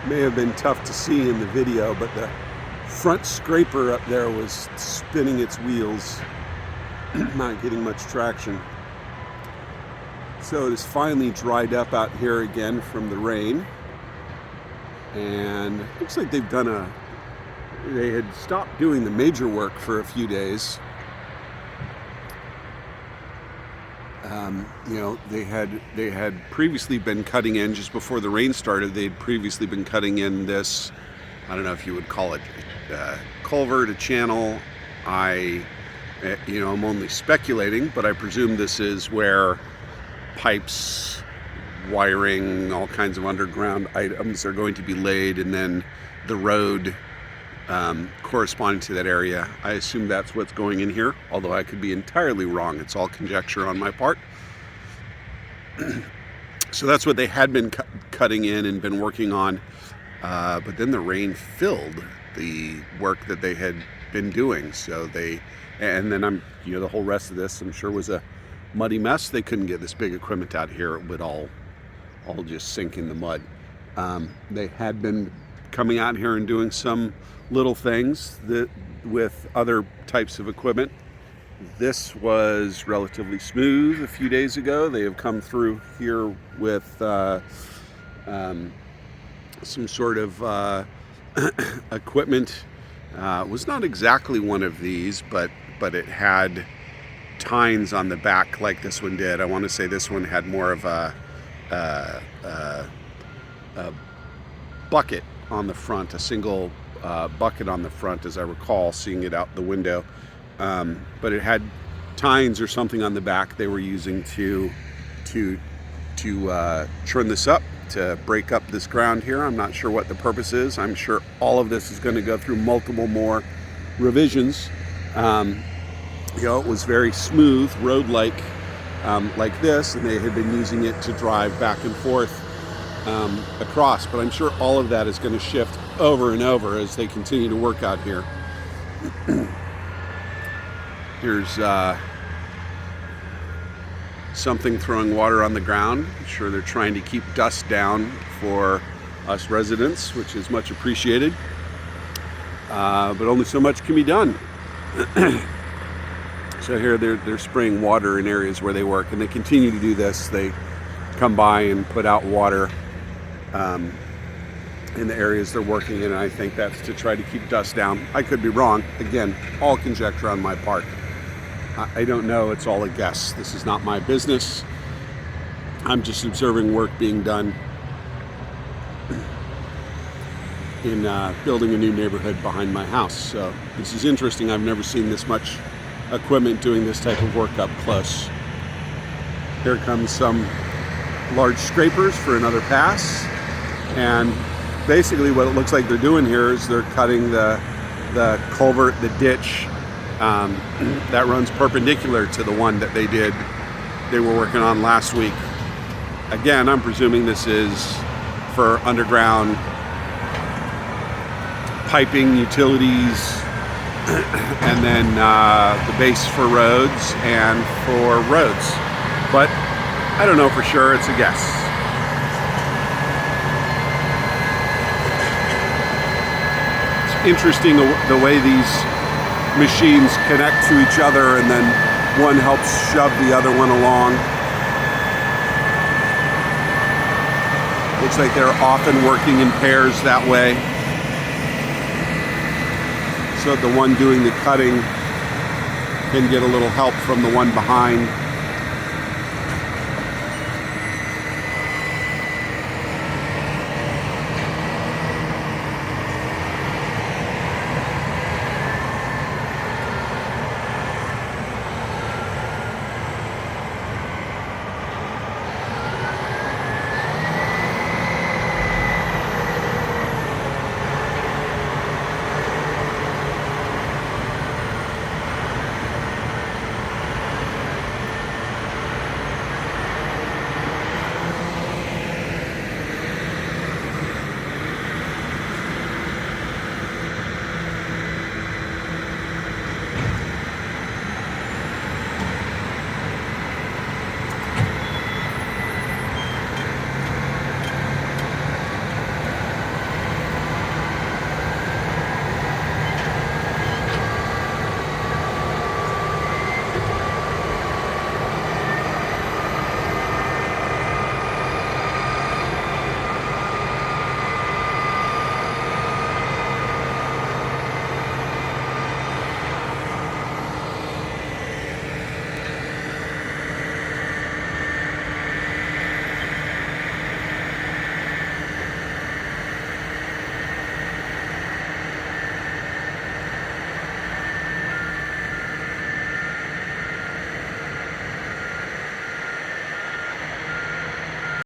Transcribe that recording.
May have been tough to see in the video, but the front scraper up there was spinning its wheels, not getting much traction. So it is finally dried up out here again from the rain, and it looks like they had stopped doing the major work for a few days. They had previously been cutting in, just before the rain started, they'd previously been cutting in this, I don't know if you would call it culvert, a channel. I'm only speculating, but I presume this is where pipes, wiring, all kinds of underground items are going to be laid, and then the road corresponding to that area. I assume that's what's going in here, although I could be entirely wrong. It's all conjecture on my part. So that's what they had been cutting in and been working on, but then the rain filled the work that they had been doing. And then the whole rest of this, I'm sure, was a muddy mess. They couldn't get this big equipment out here; it would all just sink in the mud. They had been coming out here and doing some little things with other types of equipment. This was relatively smooth a few days ago. They have come through here with some sort of equipment. It was not exactly one of these, but it had tines on the back like this one did. I want to say this one had more of a bucket on the front, a single bucket on the front, as I recall seeing it out the window. But it had tines or something on the back they were using to churn this up, to break up this ground here. I'm not sure what the purpose is. I'm sure all of this is going to go through multiple more revisions. It was very smooth, road-like, like this, and they had been using it to drive back and forth across. But I'm sure all of that is going to shift over and over as they continue to work out here. Here's something throwing water on the ground. I'm sure they're trying to keep dust down for us residents, which is much appreciated. But only so much can be done. So here they're spraying water in areas where they work, and they continue to do this. They come by and put out water in the areas they're working in, and I think that's to try to keep dust down. I could be wrong. Again, all conjecture on my part. I don't know. It's all a guess. This is not my business. I'm just observing work being done in building a new neighborhood behind my house. So this is interesting. I've never seen this much equipment doing this type of work up close. Here comes some large scrapers for another pass, and basically what it looks like they're doing here is they're cutting the culvert, the ditch that runs perpendicular to the one that they were working on last week. Again, I'm presuming this is for underground piping, utilities, and then the base for roads and for roads. But I don't know for sure. It's a guess. It's interesting the way these machines connect to each other, and then one helps shove the other one along. Looks like they're often working in pairs that way, so the one doing the cutting can get a little help from the one behind.